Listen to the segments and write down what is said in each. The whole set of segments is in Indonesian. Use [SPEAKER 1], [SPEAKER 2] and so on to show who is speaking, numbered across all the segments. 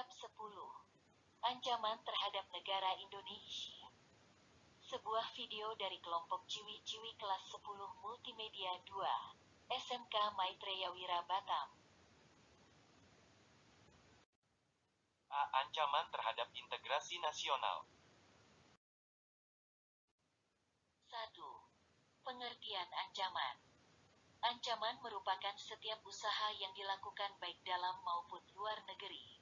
[SPEAKER 1] 10. Ancaman terhadap negara Indonesia. Sebuah video dari kelompok ciwi-ciwi kelas 10 Multimedia 2, SMK Maitreya Wira Batam.
[SPEAKER 2] Ancaman terhadap integrasi nasional.
[SPEAKER 1] 1. Pengertian ancaman. Ancaman merupakan setiap usaha yang dilakukan baik dalam maupun luar negeri,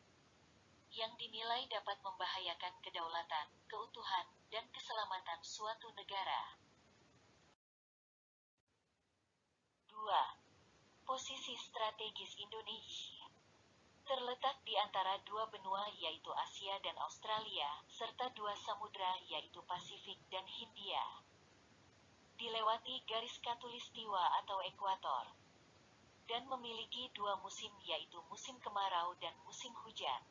[SPEAKER 1] yang dinilai dapat membahayakan kedaulatan, keutuhan, dan keselamatan suatu negara. 2. Posisi strategis Indonesia. Terletak di antara dua benua yaitu Asia dan Australia, serta dua samudra yaitu Pasifik dan Hindia. Dilewati garis khatulistiwa atau ekuator, dan memiliki dua musim yaitu musim kemarau dan musim hujan.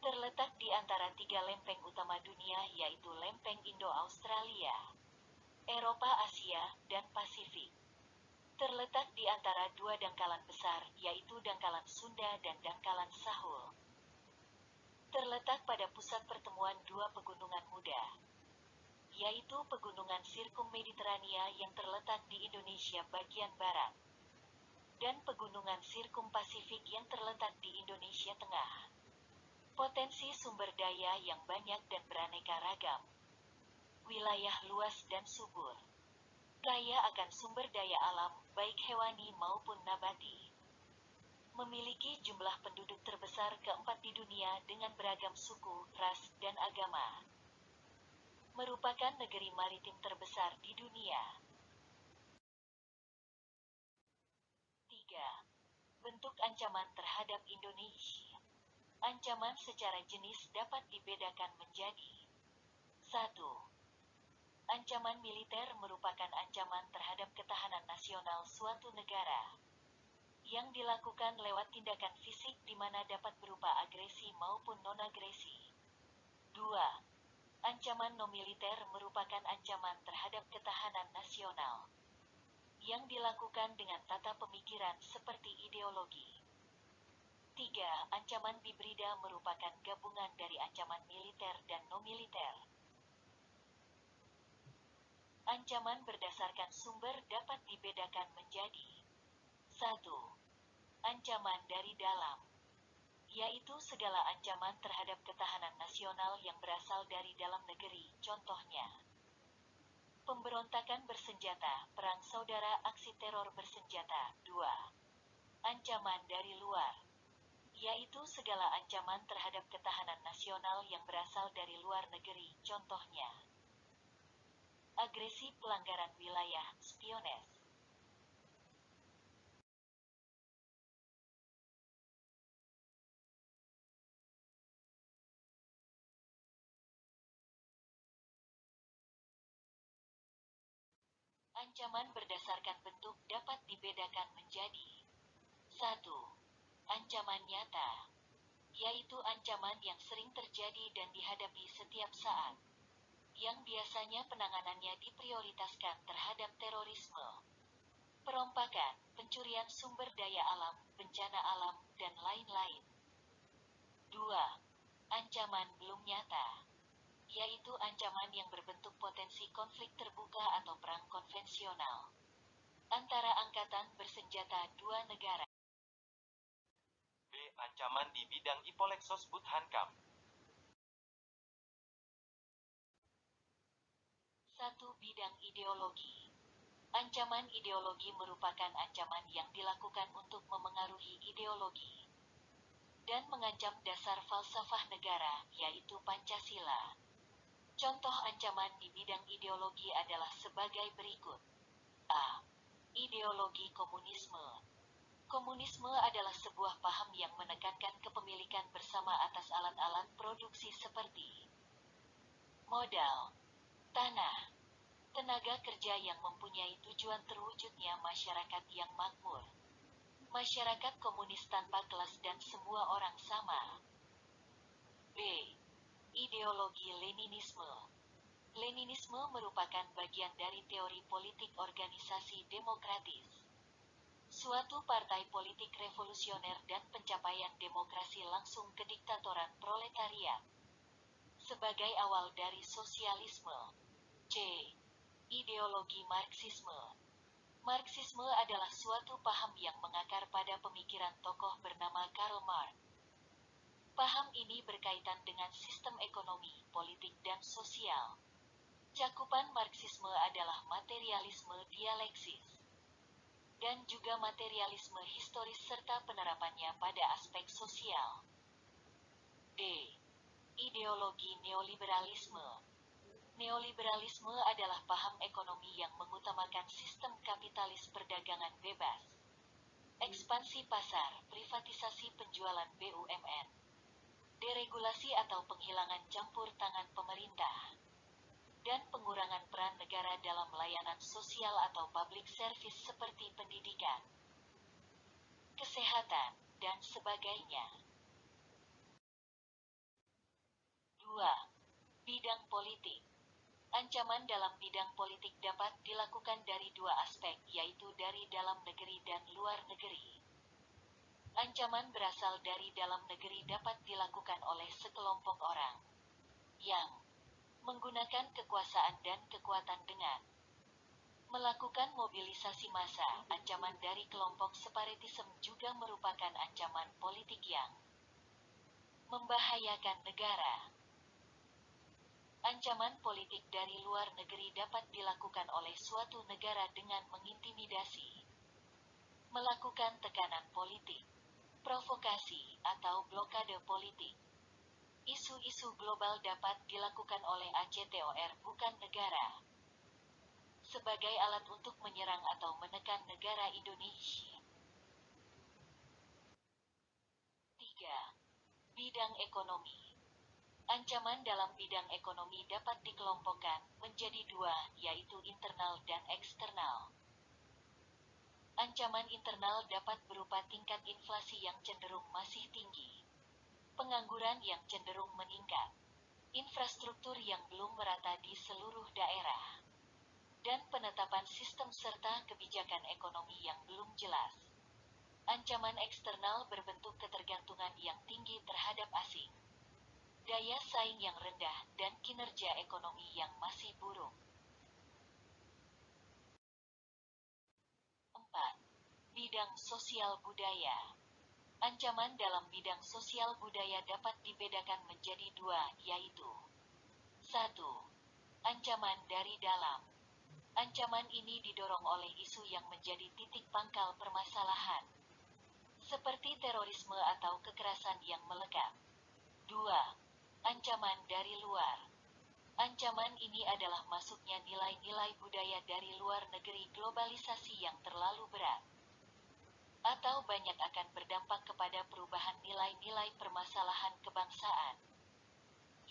[SPEAKER 1] Terletak di antara tiga lempeng utama dunia yaitu lempeng Indo-Australia, Eropa-Asia, dan Pasifik. Terletak di antara dua dangkalan besar yaitu dangkalan Sunda dan dangkalan Sahul. Terletak pada pusat pertemuan dua pegunungan muda, yaitu pegunungan Sirkum Mediterania yang terletak di Indonesia bagian barat, dan pegunungan Sirkum Pasifik yang terletak di Indonesia tengah. Potensi sumber daya yang banyak dan beraneka ragam. Wilayah luas dan subur. Kaya akan sumber daya alam, baik hewani maupun nabati. Memiliki jumlah penduduk terbesar keempat di dunia dengan beragam suku, ras, dan agama. Merupakan negeri maritim terbesar di dunia. 3. Bentuk ancaman terhadap Indonesia. Ancaman secara jenis dapat dibedakan menjadi 1. Ancaman militer merupakan ancaman terhadap ketahanan nasional suatu negara, yang dilakukan lewat tindakan fisik di mana dapat berupa agresi maupun non-agresi. 2. Ancaman non-militer merupakan ancaman terhadap ketahanan nasional, yang dilakukan dengan tata pemikiran seperti ideologi. 3. Ancaman hibrida merupakan gabungan dari ancaman militer dan non-militer. Ancaman berdasarkan sumber dapat dibedakan menjadi 1. Ancaman dari dalam, yaitu segala ancaman terhadap ketahanan nasional yang berasal dari dalam negeri, contohnya pemberontakan bersenjata, perang saudara, aksi teror bersenjata. 2. Ancaman dari luar, yaitu segala ancaman terhadap ketahanan nasional yang berasal dari luar negeri, contohnya agresi, pelanggaran wilayah, spionase. Ancaman berdasarkan bentuk dapat dibedakan menjadi 1. Ancaman nyata, yaitu ancaman yang sering terjadi dan dihadapi setiap saat, yang biasanya penanganannya diprioritaskan terhadap terorisme, perompakan, pencurian sumber daya alam, bencana alam, dan lain-lain. 2. Ancaman belum nyata, yaitu ancaman yang berbentuk potensi konflik terbuka atau perang konvensional antara angkatan bersenjata dua negara.
[SPEAKER 2] B. Ancaman di bidang Ipolexos Buthankam.
[SPEAKER 1] 1. Bidang ideologi. Ancaman ideologi merupakan ancaman yang dilakukan untuk memengaruhi ideologi dan mengancam dasar falsafah negara, yaitu Pancasila. Contoh ancaman di bidang ideologi adalah sebagai berikut. A. Ideologi komunisme. Komunisme adalah sebuah paham yang menekankan kepemilikan bersama atas alat-alat produksi seperti modal, tanah, tenaga kerja yang mempunyai tujuan terwujudnya masyarakat yang makmur. Masyarakat komunis tanpa kelas dan semua orang sama. B. Ideologi Leninisme. Leninisme merupakan bagian dari teori politik organisasi demokratis. suatu partai politik revolusioner dan pencapaian demokrasi langsung kediktatoran proletariat. Sebagai awal dari sosialisme. C. Ideologi Marxisme. Marxisme adalah suatu paham yang mengakar pada pemikiran tokoh bernama Karl Marx. Paham ini berkaitan dengan sistem ekonomi, politik, dan sosial. Cakupan Marxisme adalah materialisme dialeksis dan juga materialisme historis serta penerapannya pada aspek sosial. D. Ideologi Neoliberalisme. Neoliberalisme adalah paham ekonomi yang mengutamakan sistem kapitalis perdagangan bebas, ekspansi pasar, privatisasi penjualan BUMN, deregulasi atau penghilangan campur tangan pemerintah, dan pengurangan peran negara dalam layanan sosial atau public service seperti pendidikan, kesehatan, dan sebagainya. 2. Bidang politik. Ancaman dalam bidang politik dapat dilakukan dari dua aspek, yaitu dari dalam negeri dan luar negeri. Ancaman berasal dari dalam negeri dapat dilakukan oleh sekelompok orang yang menggunakan kekuasaan dan kekuatan dengan melakukan mobilisasi massa. Ancaman dari kelompok separatisme juga merupakan ancaman politik yang membahayakan negara. Ancaman politik dari luar negeri dapat dilakukan oleh suatu negara dengan mengintimidasi, melakukan tekanan politik, provokasi, atau blokade politik. Isu-isu global dapat dilakukan oleh ACTOR bukan negara, sebagai alat untuk menyerang atau menekan negara Indonesia. 3. Bidang ekonomi. Ancaman dalam bidang ekonomi dapat dikelompokkan menjadi dua, yaitu internal dan eksternal. Ancaman internal dapat berupa tingkat inflasi yang cenderung masih tinggi, pengangguran yang cenderung meningkat, infrastruktur yang belum merata di seluruh daerah, dan penetapan sistem serta kebijakan ekonomi yang belum jelas. Ancaman eksternal berbentuk ketergantungan yang tinggi terhadap asing, daya saing yang rendah, dan kinerja ekonomi yang masih buruk. 4. Bidang sosial budaya. Ancaman dalam bidang sosial budaya dapat dibedakan menjadi dua, yaitu 1. Ancaman dari dalam. Ancaman ini didorong oleh isu yang menjadi titik pangkal permasalahan, seperti terorisme atau kekerasan yang melekat. 2. Ancaman dari luar. Ancaman ini adalah masuknya nilai-nilai budaya dari luar negeri, globalisasi yang terlalu berat, atau banyak akan berdampak kepada perubahan nilai-nilai permasalahan kebangsaan,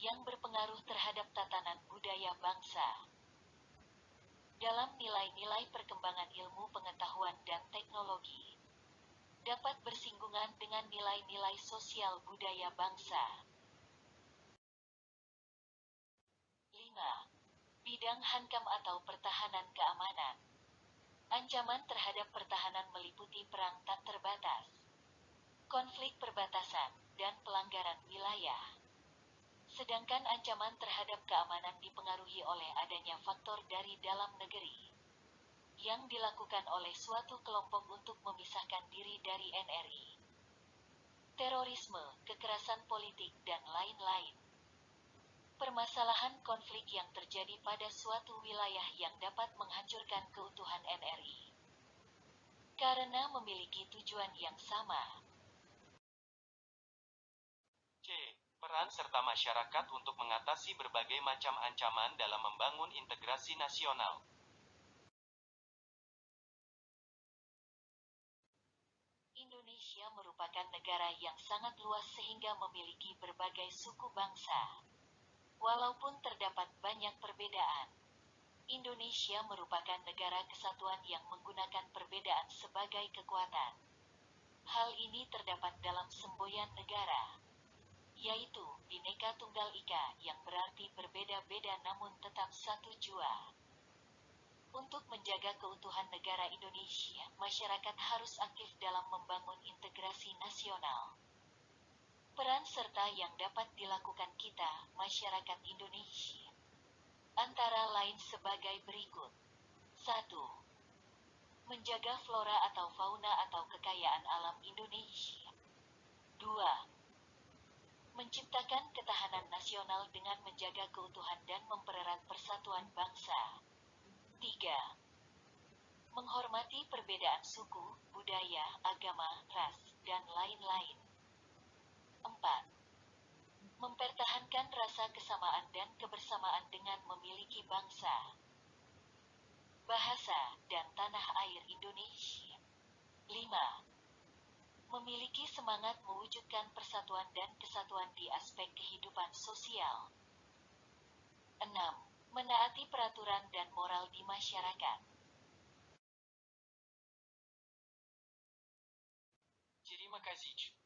[SPEAKER 1] yang berpengaruh terhadap tatanan budaya bangsa. Dalam nilai-nilai perkembangan ilmu pengetahuan dan teknologi, dapat bersinggungan dengan nilai-nilai sosial budaya bangsa. 5. Bidang hankam atau pertahanan keamanan. Ancaman terhadap pertahanan meliputi perang tak terbatas, konflik perbatasan, dan pelanggaran wilayah. Sedangkan ancaman terhadap keamanan dipengaruhi oleh adanya faktor dari dalam negeri, yang dilakukan oleh suatu kelompok untuk memisahkan diri dari NRI, terorisme, kekerasan politik, dan lain-lain. Permasalahan konflik yang terjadi pada suatu wilayah yang dapat menghancurkan keutuhan NRI karena memiliki tujuan yang sama.
[SPEAKER 2] C. Peran serta masyarakat untuk mengatasi berbagai macam ancaman dalam membangun integrasi nasional.
[SPEAKER 1] Indonesia merupakan negara yang sangat luas sehingga memiliki berbagai suku bangsa. Walaupun terdapat banyak perbedaan, Indonesia merupakan negara kesatuan yang menggunakan perbedaan sebagai kekuatan. Hal ini terdapat dalam semboyan negara, yaitu Bhinneka Tunggal Ika, yang berarti berbeda-beda namun tetap satu jua. Untuk menjaga keutuhan negara Indonesia, masyarakat harus aktif dalam membangun integrasi nasional. Peran serta yang dapat dilakukan kita, masyarakat Indonesia, antara lain sebagai berikut. 1. Menjaga flora atau fauna atau kekayaan alam Indonesia. 2. Menciptakan ketahanan nasional dengan menjaga keutuhan dan mempererat persatuan bangsa. 3. Menghormati perbedaan suku, budaya, agama, ras, dan lain-lain. 4. Mempertahankan rasa kesamaan dan kebersamaan dengan memiliki bangsa, bahasa, dan tanah air Indonesia. 5. Memiliki semangat mewujudkan persatuan dan kesatuan di aspek kehidupan sosial. 6. Menaati peraturan dan moral di masyarakat.
[SPEAKER 2] Terima kasih.